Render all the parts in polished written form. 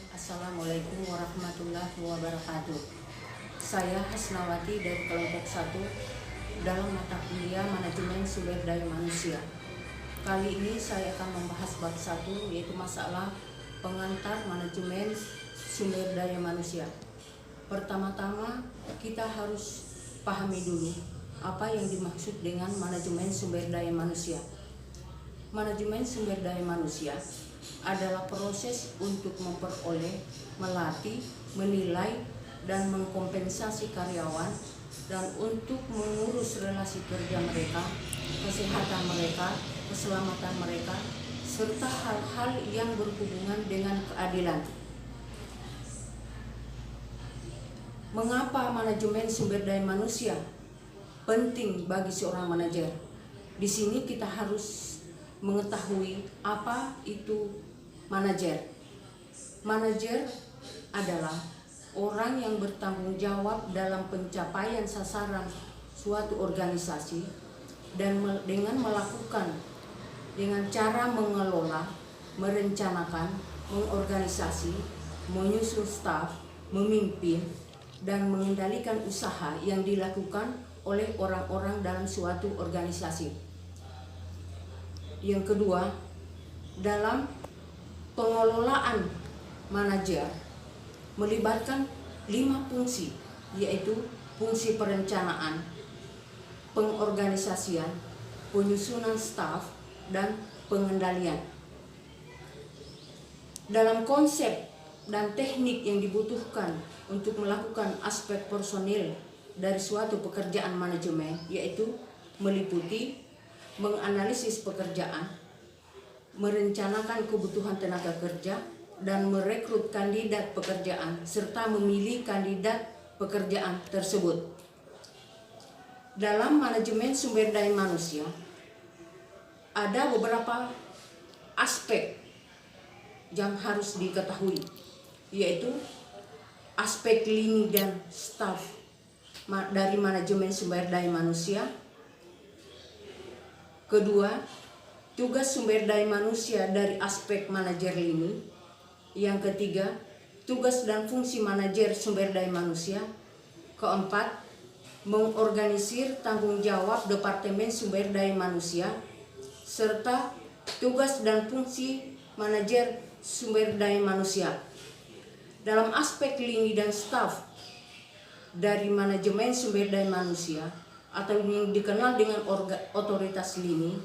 Assalamualaikum warahmatullahi wabarakatuh. Saya Hasnawati dari kelompok 1 dalam mata kuliah Manajemen Sumber Daya Manusia. Kali ini saya akan membahas bab 1, yaitu masalah pengantar manajemen sumber daya manusia. Pertama-tama kita harus pahami dulu apa yang dimaksud dengan manajemen sumber daya manusia. Manajemen sumber daya manusia adalah proses untuk memperoleh, melatih, menilai, dan mengkompensasi karyawan, dan untuk mengurus relasi kerja mereka, kesehatan mereka, keselamatan mereka, serta hal-hal yang berhubungan dengan keadilan. Mengapa manajemen sumber daya manusia penting bagi seorang manajer? Di sini kita harus mengetahui apa itu manajer. Manajer adalah orang yang bertanggung jawab dalam pencapaian sasaran suatu organisasi dan dengan cara mengelola, merencanakan, mengorganisasi, menyusun staf, memimpin, dan mengendalikan usaha yang dilakukan oleh orang-orang dalam suatu organisasi. Yang kedua, dalam pengelolaan manajer melibatkan 5 fungsi, yaitu fungsi perencanaan, pengorganisasian, penyusunan staf, dan pengendalian. Dalam konsep dan teknik yang dibutuhkan untuk melakukan aspek personil dari suatu pekerjaan manajemen, yaitu meliputi menganalisis pekerjaan, merencanakan kebutuhan tenaga kerja, dan merekrut kandidat pekerjaan, serta memilih kandidat pekerjaan tersebut. Dalam manajemen sumber daya manusia, ada beberapa aspek yang harus diketahui, yaitu aspek lini dan staf dari manajemen sumber daya manusia. Kedua, tugas sumber daya manusia dari aspek manajer lini. Yang ketiga, tugas dan fungsi manajer sumber daya manusia. Keempat, mengorganisir tanggung jawab Departemen Sumber Daya Manusia, serta tugas dan fungsi manajer sumber daya manusia. Dalam aspek lini dan staf dari manajemen sumber daya manusia, atau yang dikenal dengan otoritas lini,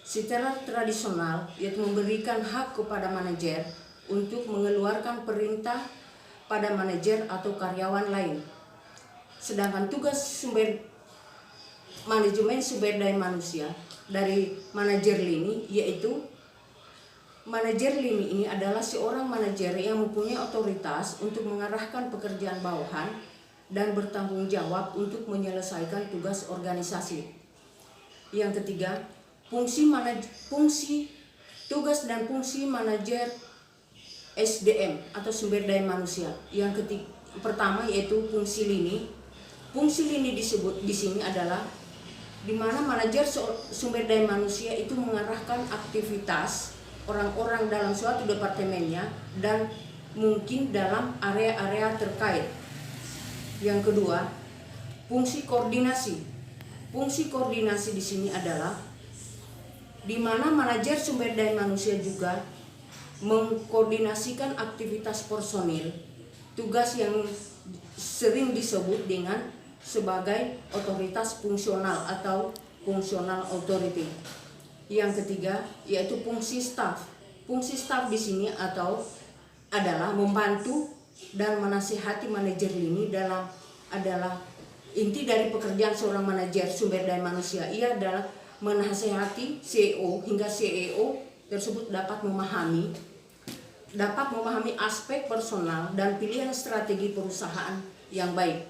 secara tradisional yaitu memberikan hak kepada manajer untuk mengeluarkan perintah pada manajer atau karyawan lain. Sedangkan tugas manajemen sumber daya manusia dari manajer lini, yaitu manajer lini ini adalah seorang manajer yang mempunyai otoritas untuk mengarahkan pekerjaan bawahan dan bertanggung jawab untuk menyelesaikan tugas organisasi. Yang ketiga, tugas dan fungsi manajer SDM atau sumber daya manusia. Yang pertama yaitu fungsi lini. Fungsi lini disebut di sini adalah di mana manajer sumber daya manusia itu mengarahkan aktivitas orang-orang dalam suatu departemennya dan mungkin dalam area-area terkait. Yang kedua, fungsi koordinasi. Fungsi koordinasi di sini adalah di mana manajer sumber daya manusia juga mengkoordinasikan aktivitas personil, tugas yang sering disebut dengan sebagai otoritas fungsional atau functional authority. Yang ketiga yaitu fungsi staf. Fungsi staf di sini adalah membantu dan menasihati manajer lini adalah inti dari pekerjaan seorang manajer sumber daya manusia. Ia adalah menasihati CEO hingga CEO tersebut dapat memahami aspek personal dan pilihan strategi perusahaan yang baik.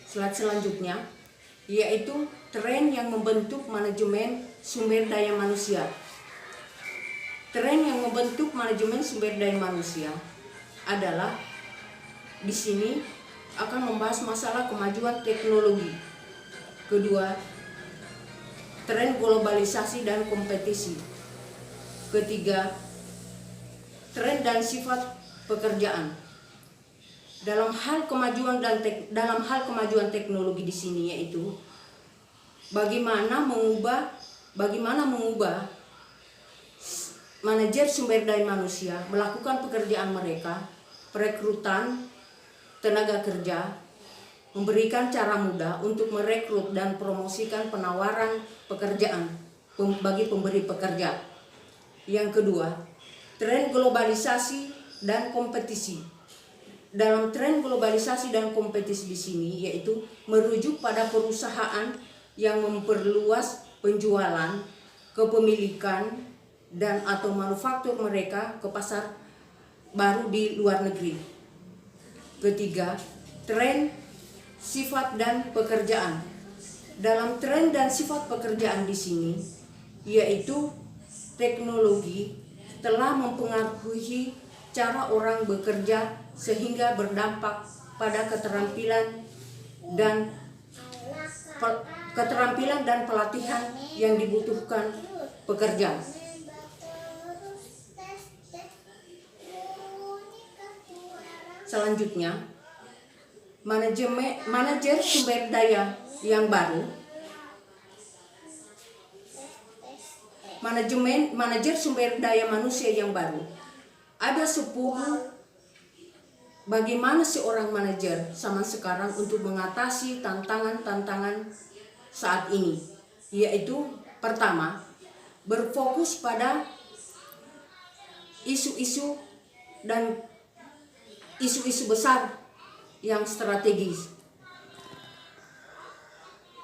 Slide selanjutnya yaitu tren yang membentuk manajemen sumber daya manusia. Tren yang membentuk manajemen sumber daya manusia adalah di sini akan membahas masalah kemajuan teknologi. Kedua, tren globalisasi dan kompetisi. Ketiga, tren dan sifat pekerjaan. Dalam hal kemajuan teknologi di sini, yaitu bagaimana mengubah manajer sumber daya manusia melakukan pekerjaan mereka, perekrutan tenaga kerja, memberikan cara mudah untuk merekrut dan promosikan penawaran pekerjaan bagi pemberi pekerja. Yang kedua, tren globalisasi dan kompetisi. Dalam tren globalisasi dan kompetisi di sini, yaitu merujuk pada perusahaan yang memperluas penjualan, kepemilikan, dan atau manufaktur mereka ke pasar baru di luar negeri. Ketiga, tren sifat dan pekerjaan. Dalam tren dan sifat pekerjaan di sini, yaitu teknologi telah mempengaruhi cara orang bekerja sehingga berdampak pada keterampilan dan pelatihan yang dibutuhkan pekerja. Selanjutnya, manajer sumber daya yang baru. Manajer sumber daya manusia yang baru. Ada 10 bagaimana seorang manajer zaman sekarang untuk mengatasi tantangan-tantangan saat ini. Yaitu pertama, berfokus pada isu-isu besar yang strategis.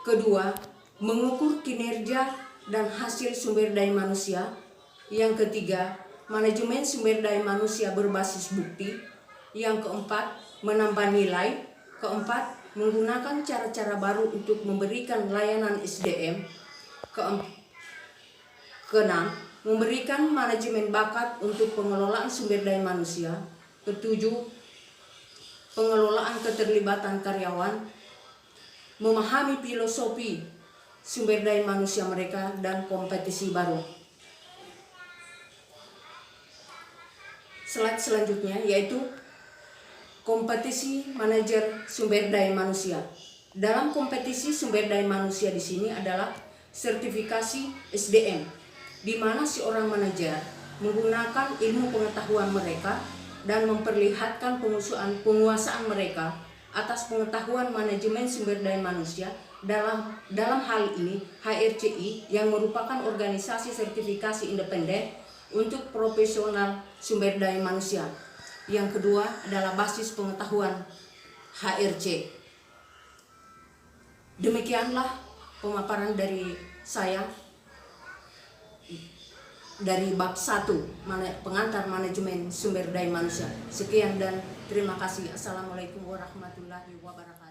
Kedua, mengukur kinerja dan hasil sumber daya manusia. Yang ketiga, manajemen sumber daya manusia berbasis bukti. Yang keempat, menambah nilai. Keempat, menggunakan cara-cara baru untuk memberikan layanan SDM. Keenam, memberikan manajemen bakat untuk pengelolaan sumber daya manusia. Ketujuh, pengelolaan keterlibatan karyawan, memahami filosofi sumber daya manusia mereka, dan kompetisi baru. Slide selanjutnya yaitu kompetisi manajer sumber daya manusia. Dalam kompetisi sumber daya manusia di sini adalah sertifikasi SDM, di mana seorang manajer menggunakan ilmu pengetahuan mereka dan memperlihatkan penguasaan mereka atas pengetahuan manajemen sumber daya manusia. Dalam hal ini HRCI yang merupakan organisasi sertifikasi independen untuk profesional sumber daya manusia. Yang kedua adalah basis pengetahuan HRC. Demikianlah pemaparan dari saya dari bab 1, pengantar manajemen sumber daya manusia. Sekian dan terima kasih. Assalamualaikum warahmatullahi wabarakatuh.